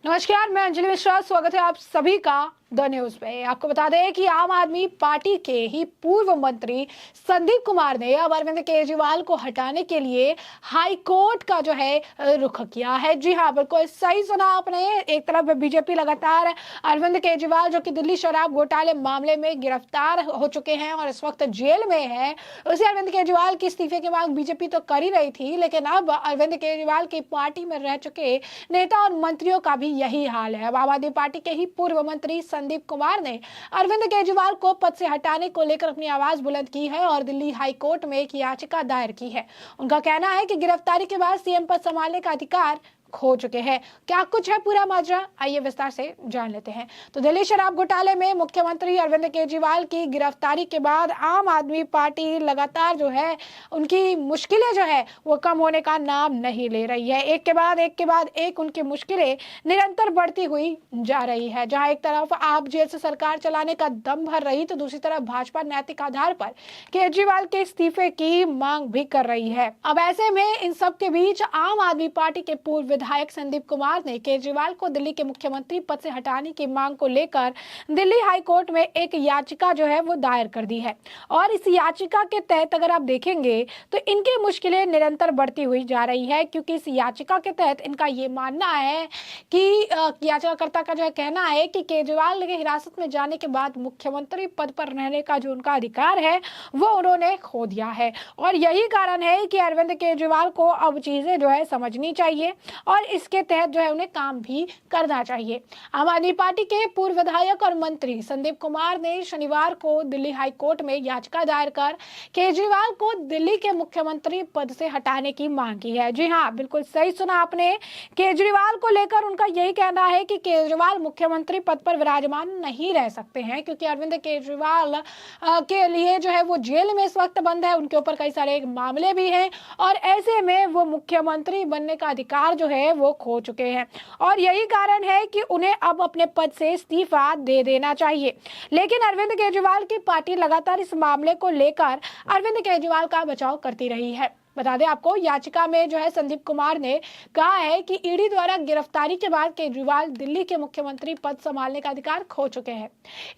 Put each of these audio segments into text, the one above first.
नमस्कार, मैं अंजलि मिश्रा। स्वागत है आप सभी का द न्यूज पे। आपको बता दें कि आम आदमी पार्टी के ही पूर्व मंत्री संदीप कुमार ने अब अरविंद केजरीवाल को हटाने के लिए हाई कोर्ट का जो है रुख किया है। जी हाँ, बिल्कुल सही सुना आपने। एक तरफ बीजेपी लगातार अरविंद केजरीवाल जो कि दिल्ली शराब घोटाले मामले में गिरफ्तार हो चुके हैं और इस वक्त जेल में है, उसी अरविंद केजरीवाल के इस्तीफे की मांग बीजेपी तो कर ही रही थी, लेकिन अब अरविंद केजरीवाल की पार्टी में रह चुके नेता और मंत्रियों का भी यही हाल है। अब आम आदमी पार्टी के ही पूर्व मंत्री संदीप कुमार ने अरविंद केजरीवाल को पद से हटाने को लेकर अपनी आवाज बुलंद की है और दिल्ली हाई कोर्ट में एक याचिका दायर की है। उनका कहना है कि गिरफ्तारी के बाद सीएम पद संभालने का अधिकार खो चुके हैं। क्या कुछ है पूरा माजरा, आइए विस्तार से जान लेते हैं। तो दिल्ली शराब घोटाले में मुख्यमंत्री अरविंद केजरीवाल की गिरफ्तारी के बाद आम आदमी पार्टी लगातार जो है उनकी मुश्किलें जो है वो कम होने का नाम नहीं ले रही है। एक के बाद एक उनकी मुश्किलें निरंतर बढ़ती हुई जा रही है। जहां एक तरफ आप जेल से सरकार चलाने का दम भर रही, तो दूसरी तरफ भाजपा नैतिक आधार पर केजरीवाल के इस्तीफे की मांग भी कर रही है। अब ऐसे में इन सब के बीच आम आदमी पार्टी के पूर्व विधायक संदीप कुमार ने केजरीवाल को दिल्ली के मुख्यमंत्री पद से हटाने की मांग को लेकर दिल्ली हाई कोर्ट में एक याचिका जो है वो दायर कर दी है। और इस याचिका के तहत अगर आप देखेंगे तो इनकी मुश्किलें निरंतर बढ़ती हुई जा रही है, क्योंकि इस याचिका के तहत इनका ये मानना है कि याचिकाकर्ता का जो है कहना है कि केजरीवाल के हिरासत में जाने के बाद मुख्यमंत्री पद पर रहने का जो उनका अधिकार है वो उन्होंने खो दिया है। और यही कारण है कि अरविंद केजरीवाल को अब चीजें जो है समझनी चाहिए और इसके तहत जो है उन्हें काम भी करना चाहिए। आम आदमी पार्टी के पूर्व विधायक और मंत्री संदीप कुमार ने शनिवार को दिल्ली हाई कोर्ट में याचिका दायर कर केजरीवाल को दिल्ली के मुख्यमंत्री पद से हटाने की मांग की है। जी हाँ, बिल्कुल सही सुना आपने। केजरीवाल को लेकर उनका यही कहना है कि केजरीवाल मुख्यमंत्री पद पर विराजमान नहीं रह सकते हैं, क्योंकि अरविंद केजरीवाल के लिए जो है वो जेल में इस वक्त बंद है, उनके ऊपर कई सारे मामले भी हैं और ऐसे में वो मुख्यमंत्री बनने का अधिकार जो है वो खो चुके हैं। और यही कारण है कि उन्हें अब अपने पद से इस्तीफा दे देना चाहिए। लेकिन अरविंद केजरीवाल की पार्टी लगातार इस मामले को लेकर अरविंद केजरीवाल का बचाव करती रही है। बता दें आपको, याचिका में जो है संदीप कुमार ने कहा है कि ईडी द्वारा गिरफ्तारी के बाद केजरीवाल दिल्ली के मुख्यमंत्री पद संभालने का अधिकार खो चुके हैं।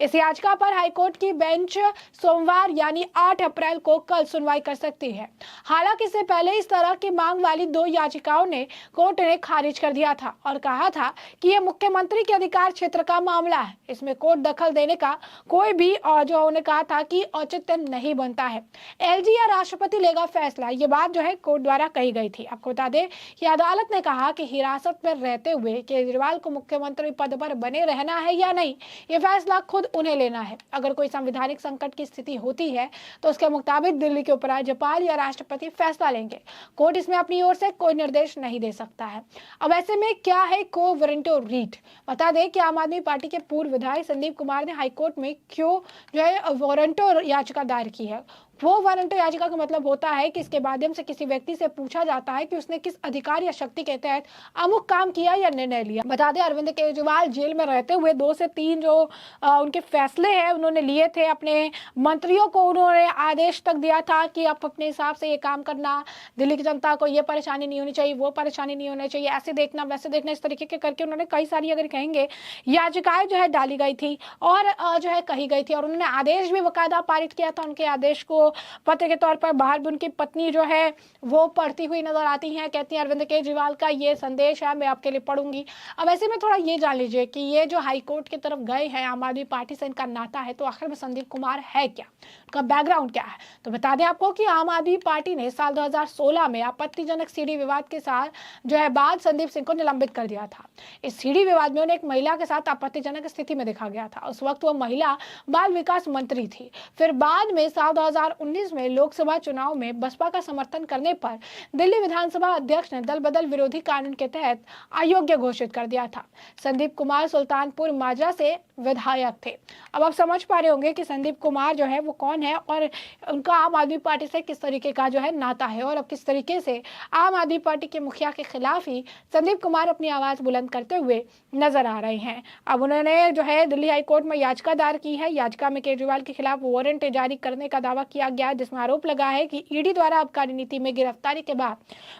इस याचिका पर हाईकोर्ट की बेंच सोमवार यानी 8 अप्रैल को कल सुनवाई कर सकती है। हालांकि इससे पहले इस तरह की मांग वाली 2 याचिकाओं ने कोर्ट ने खारिज कर दिया था और कहा था कि यह मुख्यमंत्री के अधिकार क्षेत्र का मामला है, इसमें कोर्ट दखल देने का कोई भी जो उन्होंने कहा था कि औचित्य नहीं बनता है। एलजी या राष्ट्रपति लेगा फैसला, ये बात जो है कोर्ट द्वारा कही गई थी। आपको बता दें कि अदालत ने कहा कि हिरासत में रहते हुए केजरीवाल को मुख्यमंत्री पद पर बने रहना है या नहीं, ये फैसला खुद उन्हें लेना है। अगर कोई संवैधानिक संकट की स्थिति होती है तो उसके मुताबिक दिल्ली के उपराज्यपाल या राष्ट्रपति फैसला लेंगे। कोर्ट इसमें अपनी ओर से कोई निर्देश नहीं दे सकता है। अब ऐसे में क्या है को वारंटो रीट? बता दें कि आम आदमी पार्टी के पूर्व विधायक संदीप कुमार ने हाईकोर्ट में क्यों जो है वारंटो याचिका दायर की है। वो वारंट याचिका का मतलब होता है कि इसके माध्यम से किसी व्यक्ति से पूछा जाता है कि उसने किस अधिकार या शक्ति के तहत अमुक काम किया या निर्णय लिया। बता दें अरविंद केजरीवाल जेल में रहते हुए 2 से 3 जो उनके फैसले हैं उन्होंने लिए थे। अपने मंत्रियों को उन्होंने आदेश तक दिया था कि आप अपने हिसाब से ये काम करना, दिल्ली की जनता को ये परेशानी नहीं होनी चाहिए, वो परेशानी नहीं होनी चाहिए, ऐसे देखना वैसे देखना, इस तरीके के करके उन्होंने कई सारी अगर कहेंगे याचिकाएं जो है डाली गई थी और जो है कही गई थी और उन्होंने आदेश भी बाकायदा पारित किया था। उनके आदेश को पत्र के तौर पर बाहर भी उनकी पत्नी जो है वो पढ़ती हुई नजर आती हैं, कहती हैं अरविंद केजरीवाल का ये संदेश है, मैं आपके लिए पढ़ूंगी। अब ऐसे में थोड़ा ये जान लीजिए कि ये जो हाई कोर्ट की तरफ गए हैं, आम आदमी पार्टी से इनका नाता है, तो आखिर में संदीप कुमार है क्या, उनका बैकग्राउंड क्या है? तो बता दें आपको कि आम आदमी पार्टी ने साल 2016 में आपत्तिजनक सीडी विवाद के साथ जो है बाद संदीप सिंह को निलंबित कर दिया था। इस सीडी विवाद में उन्हें एक महिला के साथ आपत्तिजनक स्थिति में देखा गया था। उस वक्त वो महिला बाल विकास मंत्री थी। फिर बाद में साल 2019 में लोकसभा चुनाव में बसपा का समर्थन करने पर दिल्ली विधानसभा अध्यक्ष ने दल बदल विरोधी कानून के तहत अयोग्य घोषित कर दिया था। संदीप कुमार सुल्तानपुर माजरा से विधायक थे। अब आप समझ पा रहे होंगे कि संदीप कुमार जो है वो कौन है और उनका आम आदमी पार्टी से किस तरीके का जो है नाता है और अब किस तरीके से आम आदमी पार्टी के मुखिया के खिलाफ ही संदीप कुमार अपनी आवाज बुलंद करते हुए नजर आ रहे हैं। अब उन्होंने जो है दिल्ली हाई कोर्ट में याचिका दायर की है। याचिका में केजरीवाल के खिलाफ वारंट जारी करने का दावा किया गया, जिसमें आरोप लगा है कि ईडी द्वारा आबकारी नीति में गिरफ्तारी के बाद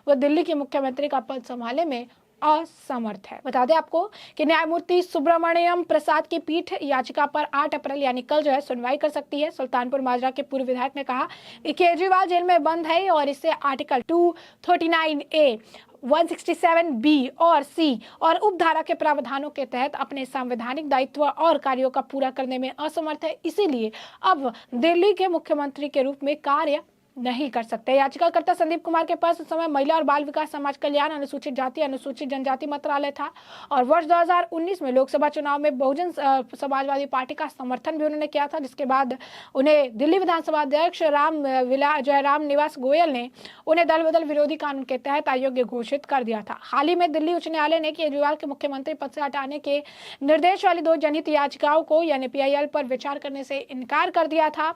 वो दिल्ली के मुख्यमंत्री का पद संभालने में असमर्थ है। बता दें आपको कि न्यायमूर्ति सुब्रमण्यम प्रसाद की पीठ याचिका पर 8 अप्रैल यानी कल जो है सुनवाई कर सकती है। सुल्तानपुर माजरा के पूर्व विधायक ने कहा कि केजरीवाल जेल में बंद है और इससे आर्टिकल 239A 167B और C और उपधारा के प्रावधानों के तहत अपने संवैधानिक दायित्व और कार्यों का पूरा करने में असमर्थ है, इसीलिए अब दिल्ली के मुख्यमंत्री के रूप में कार्य नहीं कर सकते। याचिकाकर्ता संदीप कुमार के पास उस समय महिला और बाल विकास, समाज कल्याण, अनुसूचित जाति, अनुसूचित जनजाति मंत्रालय था और वर्ष 2019 में लोकसभा चुनाव में बहुजन समाजवादी पार्टी का समर्थन भी उन्होंने किया था, जिसके बाद उन्हें दिल्ली विधानसभा अध्यक्ष जयराम निवास गोयल ने उन्हें दल बदल विरोधी कानून के तहत अयोग्य घोषित कर दिया था। हाल ही में दिल्ली उच्च न्यायालय ने केजरीवाल के मुख्यमंत्री पद से हटाने के निर्देश वाली 2 जनहित याचिकाओं को यानी PIL पर विचार करने से इनकार कर दिया था।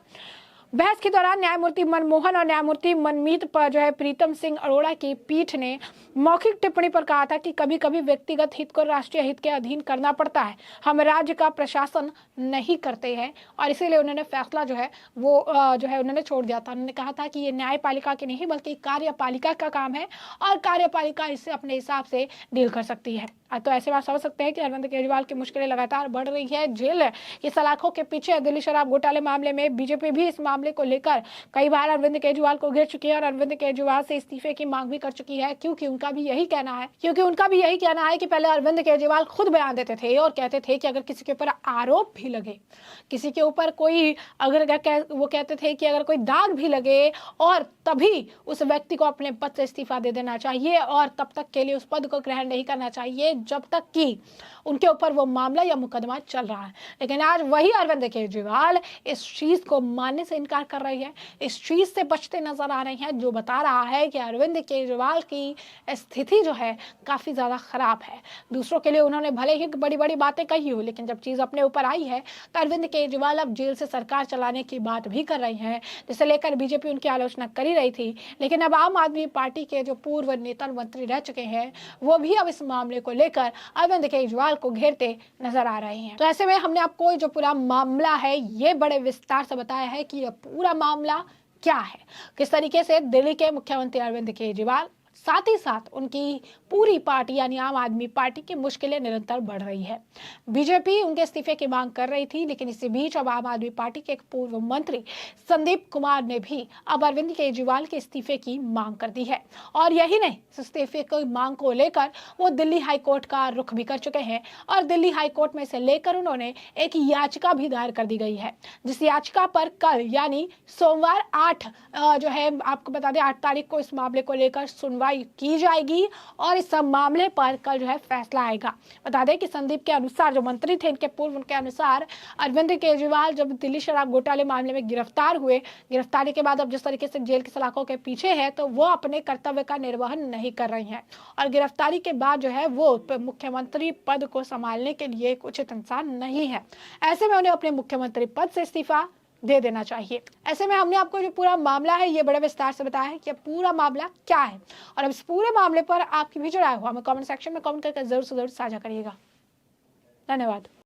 बहस के दौरान न्यायमूर्ति मनमोहन और न्यायमूर्ति मनमीत पर जो है प्रीतम सिंह अरोड़ा की पीठ ने मौखिक टिप्पणी पर कहा था कि कभी कभी व्यक्तिगत हित को राष्ट्रीय हित के अधीन करना पड़ता है, हम राज्य का प्रशासन नहीं करते हैं, और इसीलिए उन्होंने फैसला जो है वो उन्होंने छोड़ दिया था। उन्होंने कहा था कि ये न्यायपालिका की नहीं बल्कि कार्यपालिका का काम है और कार्यपालिका इससे अपने हिसाब से डील कर सकती है। तो ऐसे बात समझ सकते हैं कि अरविंद केजरीवाल की मुश्किलें लगातार बढ़ रही है। जेल की सलाखों के पीछे दिल्ली शराब घोटाले मामले में बीजेपी भी इस मामले को लेकर कई बार अरविंद केजरीवाल को घेर चुकी है और अरविंद केजरीवाल से इस्तीफे की मांग भी कर चुकी है, क्योंकि उनका भी यही कहना है कि पहले अरविंद केजरीवाल खुद बयान देते थे और कहते थे कि अगर किसी के ऊपर आरोप भी लगे, किसी के ऊपर कोई वो कहते थे कि अगर कोई दाग भी लगे और तभी उस व्यक्ति को अपने पद से इस्तीफा दे देना चाहिए और तब तक के लिए उस पद को ग्रहण नहीं करना चाहिए जब तक कि उनके ऊपर वो मामला या मुकदमा चल रहा है। लेकिन आज वही अरविंद केजरीवाल इस चीज को मानने से इनकार कर रही है, इस चीज से बचते नजर आ रही हैं, जो बता रहा है कि अरविंद केजरीवाल की स्थिति जो है काफी ज्यादा खराब है। दूसरों के लिए उन्होंने भले ही बड़ी बड़ी बातें कही हो, लेकिन जब चीज अपने ऊपर आई है तो अरविंद केजरीवाल अब जेल से सरकार चलाने की बात भी कर रही है, जिसे लेकर बीजेपी उनकी आलोचना कर ही रही थी। लेकिन अब आम आदमी पार्टी के जो पूर्व नेता मंत्री रह चुके हैं वो भी अब इस मामले को लेकर अरविंद केजरीवाल को घेरते नजर आ रहे हैं। तो ऐसे में हमने आपको जो पूरा मामला है ये बड़े विस्तार से बताया है कि यह पूरा मामला क्या है, किस तरीके से दिल्ली के मुख्यमंत्री अरविंद केजरीवाल साथ ही साथ उनकी पूरी पार्टी यानी आम आदमी पार्टी की मुश्किलें निरंतर बढ़ रही है। बीजेपी उनके इस्तीफे की मांग कर रही थी, लेकिन इसी बीच अब आम आदमी पार्टी के एक पूर्व मंत्री संदीप कुमार ने भी अब अरविंद केजरीवाल के इस्तीफे की मांग कर दी है। और यही नहीं, इस्तीफे की मांग को लेकर वो दिल्ली हाईकोर्ट का रुख भी कर चुके हैं और दिल्ली हाईकोर्ट में से लेकर उन्होंने एक याचिका भी दायर कर दी गई है, जिस याचिका पर कल यानी सोमवार 8 आपको बता दें 8 तारीख को इस मामले को लेकर सुनवाई की जाएगी और इस सब मामले पर कल जो है फैसला आएगा। बता दें कि संदीप के अनुसार, जो मंत्री थे इनके पूर्व, उनके अनुसार अरविंद केजरीवाल जब दिल्ली शराब घोटाले मामले में गिरफ्तार हुए, गिरफ्तारी के बाद अब जिस तरीके से जेल की सलाखों के पीछे है तो वो अपने कर्तव्य का निर्वहन नहीं कर रही हैं और गिरफ्तारी के बाद जो है वो मुख्यमंत्री पद को संभालने के लिए एक उचित इंसान नहीं है। ऐसे में उन्हें अपने मुख्यमंत्री पद से इस्तीफा दे देना चाहिए। ऐसे में हमने आपको जो पूरा मामला है ये बड़े विस्तार से बताया है कि पूरा मामला क्या है और अब इस पूरे मामले पर आपकी भी जो राय हो हमें कमेंट सेक्शन में कमेंट करके जरूर से जरूर साझा करिएगा। धन्यवाद।